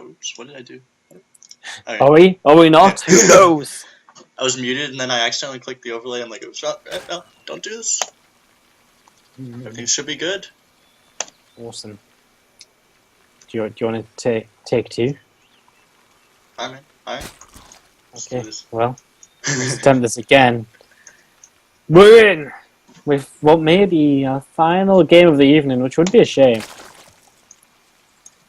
oops, what did I do? Okay. Are we? Are we not? Who knows? I was muted and then I accidentally clicked the overlay. I'm like, oops, no, don't do this. Everything should be good. Awesome. Do you want to take two? Alright, man. Alright. Okay, well, let's attempt this again. We're in! With what may be our final game of the evening, which would be a shame.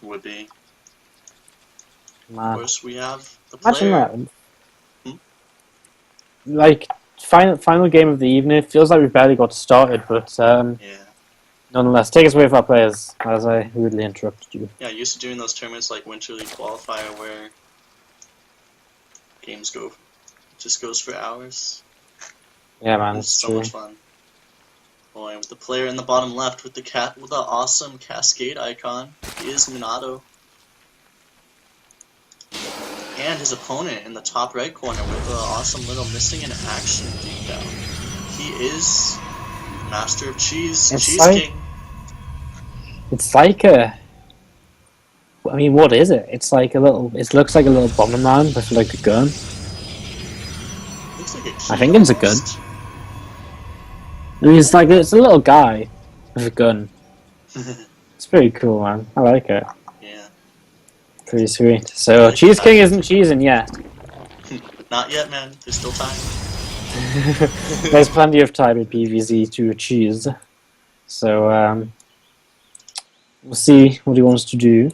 Would be. Man. Of course, we have the player. Imagine that. Like, final game of the evening, it feels like we've barely got started, but yeah. Nonetheless, take us away with our players, as I rudely interrupted you. Yeah, used to doing those tournaments like Winter League Qualifier where games just goes for hours. Yeah, man, It's it's so true. much fun. Boy, with the player in the bottom left with the awesome Cascade icon, he is Minato. And his opponent in the top right corner with the awesome little missing in action decal. He is Master of Cheese, CheeseKing. It's like a... I mean, what is it? It's like a little... It looks like a little bomber man with like a gun. Looks like a key I think it's a gun. almost. I mean, it's a little guy with a gun. It's pretty cool, man. I like it. Yeah. Pretty sweet. So, CheeseKing isn't cheesing yet. Not yet, man. There's still time. There's plenty of time in PvZ to cheese. So, we'll see what he wants to do.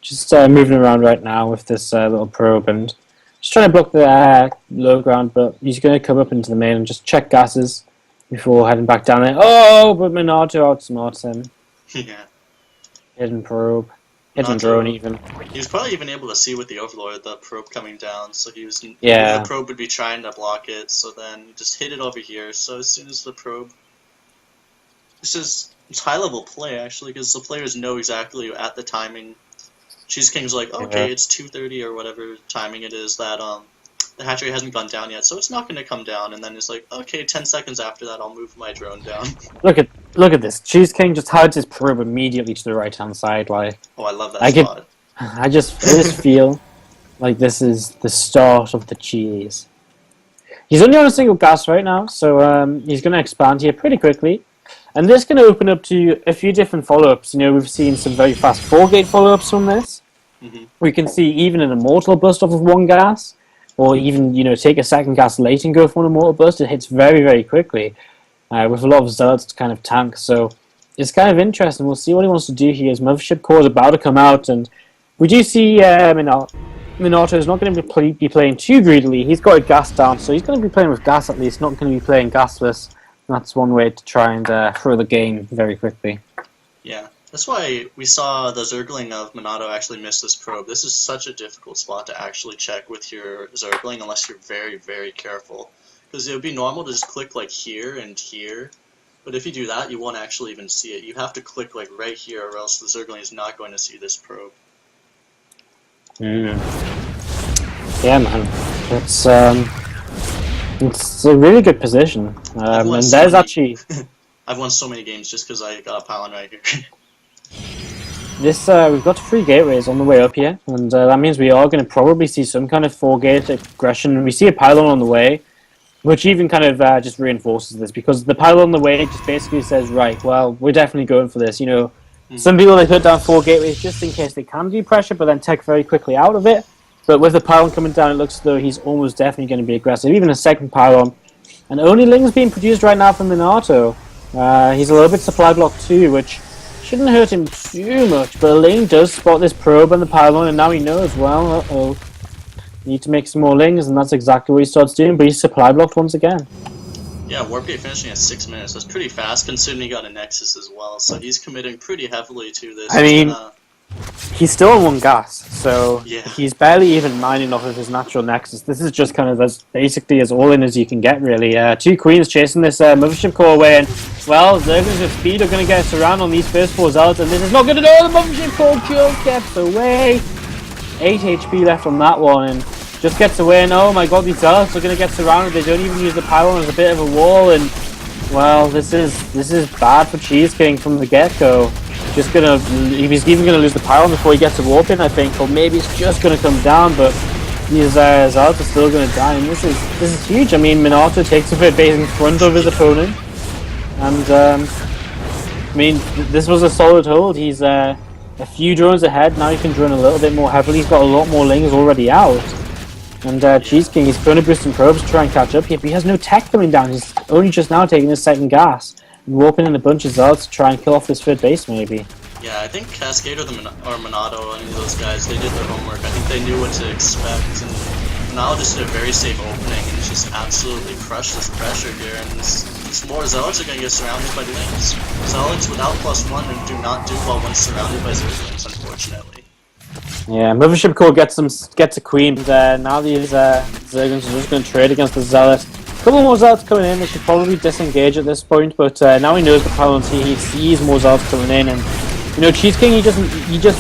Just moving around right now with this little probe and just trying to block the low ground, but he's going to come up into the main and just check gases before heading back down there. Oh, but Minato outsmarts him. Yeah. Hidden probe. Hidden Minato, drone even. He was probably even able to see with the Overlord the probe coming down, so he was... Yeah. The probe would be trying to block it, so then he just hit it over here, so as soon as the probe... It's high-level play, actually, because the players know exactly at the timing. CheeseKing's like, okay, it's 2:30 or whatever timing it is that the hatchery hasn't gone down yet, so it's not going to come down. And then it's like, okay, 10 seconds after that, I'll move my drone down. Look at this. CheeseKing just hides his probe immediately to the right-hand side. Like, Oh, I love that spot. I just feel like this is the start of the cheese. He's only on a single gas right now, so he's going to expand here pretty quickly. And this can open up to a few different follow-ups. You know, we've seen some very fast 4-gate follow-ups from this. We can see even an immortal burst off of one gas, or even, you know, take a second gas late and go for an immortal burst. It hits very, very quickly with a lot of zealots to kind of tank. So it's kind of interesting. We'll see what he wants to do here. His mothership core is about to come out, and we do see Minato is not going to be playing too greedily. He's got a gas down, so he's going to be playing with gas at least, not going to be playing gasless. That's one way to try and throw the game very quickly. Yeah, that's why we saw the Zergling of Minato actually miss this probe. This is such a difficult spot to actually check with your Zergling unless you're very, very careful. Because it would be normal to just click like here and here, but if you do that, you won't actually even see it. You have to click like right here or else the Zergling is not going to see this probe. Yeah, man. It's a really good position. And there's actually... I've won so many games just because I got a pylon right here. This we've got 3 gateways on the way up here, and that means we are going to probably see some kind of 4-gate aggression. We see a pylon on the way, which even kind of just reinforces this, because the pylon on the way just basically says, right, well, we're definitely going for this. You know, some people, they put down 4 gateways just in case they can do pressure, but then tech very quickly out of it. But with the pylon coming down, it looks as though he's almost definitely going to be aggressive. Even a second pylon. And only Ling's being produced right now from Minato. He's a little bit supply block too, which shouldn't hurt him too much. But Ling does spot this probe and the pylon, and now he knows, well, uh-oh. Need to make some more Lings, and that's exactly what he starts doing, but he's supply blocked once again. Yeah, Warp Gate finishing at 6 minutes. That's pretty fast, considering he got a Nexus as well. So he's committing pretty heavily to this. I mean... He's still on 1 gas, so yeah. He's barely even mining off of his natural nexus. This is just kind of basically as all in as you can get, really. 2 queens chasing this mothership core away, and, well, Zerglings with speed are going to get us around on these first 4 zealots, and this is not going to do. The mothership core just gets away. 8 HP left on that one, and just gets away, and oh my god, these zealots are going to get surrounded. They don't even use the pylon as a bit of a wall, and, well, this is bad for CheeseKing from the get-go. just gonna, he's even gonna lose the pylon before he gets a warp in, I think, or maybe it's just gonna come down, but his Zealots are still gonna die, and this is huge. I mean, Minato takes the third base in front of his opponent, and I mean, this was a solid hold. He's a few drones ahead, now he can drone a little bit more heavily, he's got a lot more lings already out. And CheeseKing is going to boost some probes to try and catch up here, but he has no tech coming down. He's only just now taking his second gas and warping in a bunch of Zealots to try and kill off this third base, maybe. Yeah, I think Cascade or Minato, any of those guys, they did their homework. I think they knew what to expect, and Minato just did a very safe opening and just absolutely crushed this pressure here. And this more Zealots are going to get surrounded by lings. Zealots without +1 do not do well when surrounded by Zerglings, unfortunately. Yeah, Mothership Core gets a queen, and now these Zerglings are just going to trade against the Zealot. A couple more Zealots coming in, they should probably disengage at this point, but now he knows the pylons here, he sees more Zealots coming in, and you know, CheeseKing, he just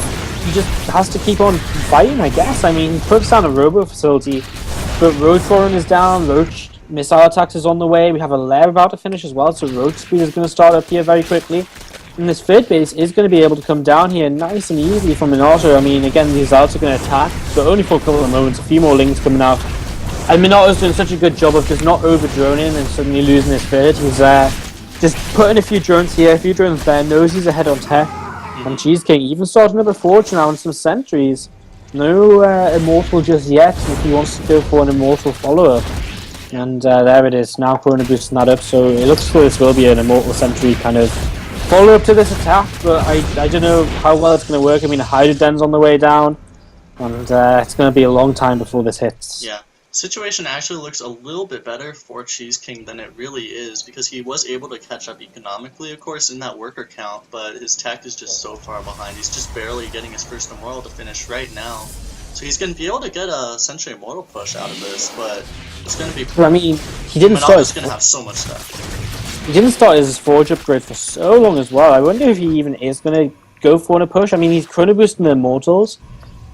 has to keep on fighting, I guess. I mean, he puts down a robo facility, but RO4 is down, Roach missile attacks is on the way, we have a lair about to finish as well, so Roach speed is going to start up here very quickly. And this third base is going to be able to come down here nice and easily from Minato. I mean, again, these Zealots are going to attack, but only for a couple of moments, a few more lings coming out. And Minato's doing such a good job of just not over-droning and suddenly losing his third. He's just putting a few drones here, a few drones there, knows he's ahead on tech. And CheeseKing even starting up a Forge now and some sentries. No Immortal just yet, if he wants to go for an Immortal follow-up. And there it is, now Corona boosting that up, so it looks like this will be an Immortal Sentry kind of follow-up to this attack, but I don't know how well it's going to work. I mean, a Hydra Den's on the way down, and it's going to be a long time before this hits. Yeah. Situation actually looks a little bit better for CheeseKing than it really is, because he was able to catch up economically, of course, in that worker count, but his tech is just so far behind. He's just barely getting his first Immortal to finish right now. So he's going to be able to get a Century Immortal push out of this, but it's going to be... Well, I mean, he didn't start... Minato's going to have so much stuff. He didn't start his Forge upgrade for so long as well. I wonder if he even is going to go for a push. I mean, he's Chrono Boosting the Immortals,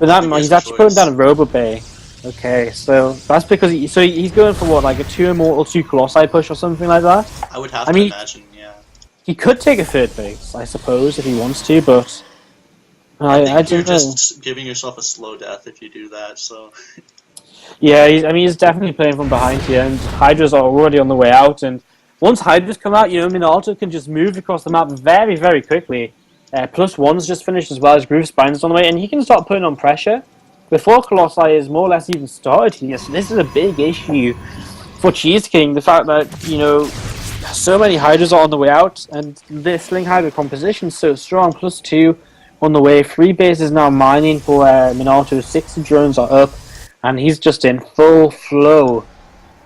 but that he's actually putting down a Robo Bay. Okay, so that's because he's going for what, like a 2 Immortal, 2 Colossi push or something like that? I would have to imagine, yeah. He could take a third base, I suppose, if he wants to, but... I think you're just giving yourself a slow death if you do that, so... Yeah, I mean, he's definitely playing from behind here, and Hydras are already on the way out, and once Hydras come out, you know, Minato can just move across the map very, very quickly. +1's just finished as well as Groove Spine's on the way, and he can start putting on pressure before Colossi is more or less even started here. So this is a big issue for CheeseKing, the fact that, you know, so many Hydras are on the way out, and this Sling Hydra composition is so strong, +2 on the way. 3 bases now mining for Minato, 6 drones are up, and he's just in full flow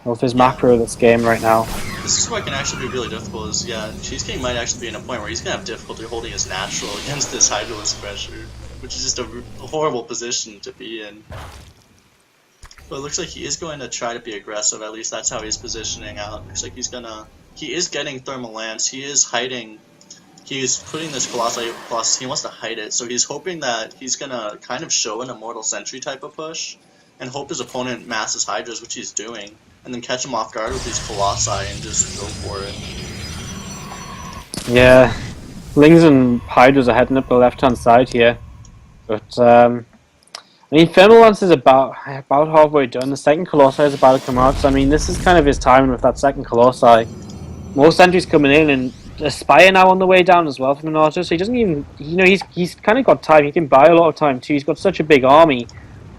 of his macro this game right now. This is why it can actually be really difficult, is, yeah, CheeseKing might actually be in a point where he's going to have difficulty holding his natural against this Hydraless pressure, which is just a horrible position to be in. But it looks like he is going to try to be aggressive, at least that's how he's positioning out. Looks like he is getting Thermal Lance, he is hiding, he's putting this Colossi plus, he wants to hide it, so he's hoping that he's going to kind of show an Immortal Sentry type of push, and hope his opponent masses Hydras, which he's doing, and then catch him off guard with these Colossi and just go for it. Yeah, Lings and Hydras are heading up the left-hand side here, but I mean, Thermal Lance is about halfway done. The second Colossi is about to come out, so I mean, this is kind of his timing with that second Colossi. More sentries coming in, and Aspire now on the way down as well from Minato, so he doesn't even, you know, he's kind of got time. He can buy a lot of time too. He's got such a big army.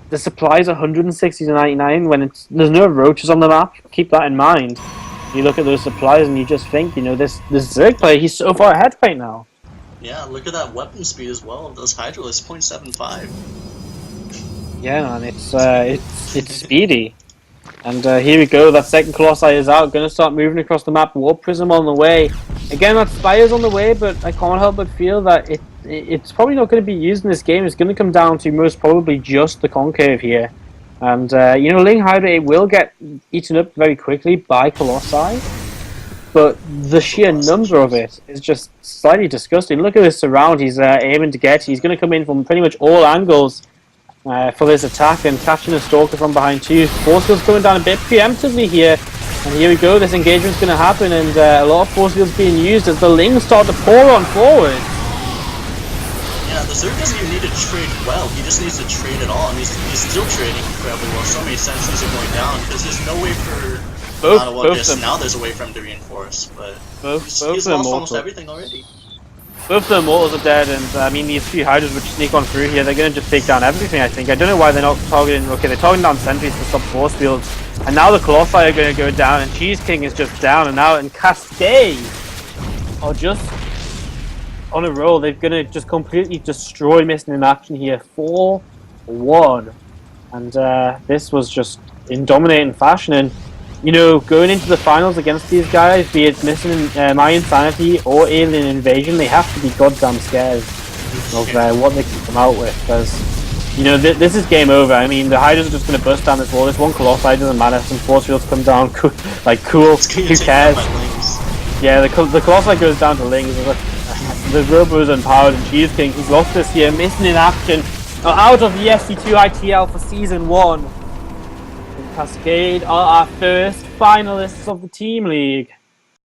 The supply's 160 to 99 when there's no roaches on the map. Keep that in mind. You look at those supplies and you just think, you know, this Zerg player, he's so far ahead right now. Yeah, look at that weapon speed as well of those Hydralists, 0.75. Yeah, man, it's speedy. And here we go, that second Colossi is out, gonna start moving across the map. Warp Prism on the way. Again, that Spire's on the way, but I can't help but feel that it's probably not going to be used in this game. It's going to come down to most probably just the Concave here. And, you know, Ling Hydra, it will get eaten up very quickly by Colossi, but the sheer number of it is just slightly disgusting. Look at this surround he's aiming to get. He's going to come in from pretty much all angles for this attack, and catching a Stalker from behind too. Force Field's coming down a bit preemptively here. And here we go, this engagement's going to happen, and a lot of Force Fields being used as the Lings start to pour on forward. the Zerg doesn't even need to trade well. He just needs to trade it all, and he's still trading incredibly well. So many senses are going down because there's no way for now there's a way for him to reinforce, but he's lost almost everything already. Both the Immortals are dead, and I mean these few Hydras which sneak on through here, they're going to just take down everything, I think. I don't know why they're not targeting. Okay, they're targeting down sentries to stop force fields, and now the Colossi are going to go down, and CheeseKing is just down, and now in Cascade are just on a roll. They're going to just completely destroy Missing in Action here, 4-1, and this was just in dominating fashion. And you know, going into the finals against these guys, be it Missing My Insanity or Alien Invasion, they have to be goddamn scared of what they can come out with, because, you know, this is game over. I mean, the Hydras are just going to burst down this wall. This one Colossi doesn't matter. Some force fields come down, cool, who cares? Yeah, the Colossi goes down to Lings. The Robo is empowered, and CheeseKing, he's lost this here, Missing in Action, out of the SC2ITL for Season 1. Cascade are our first finalists of the Team League.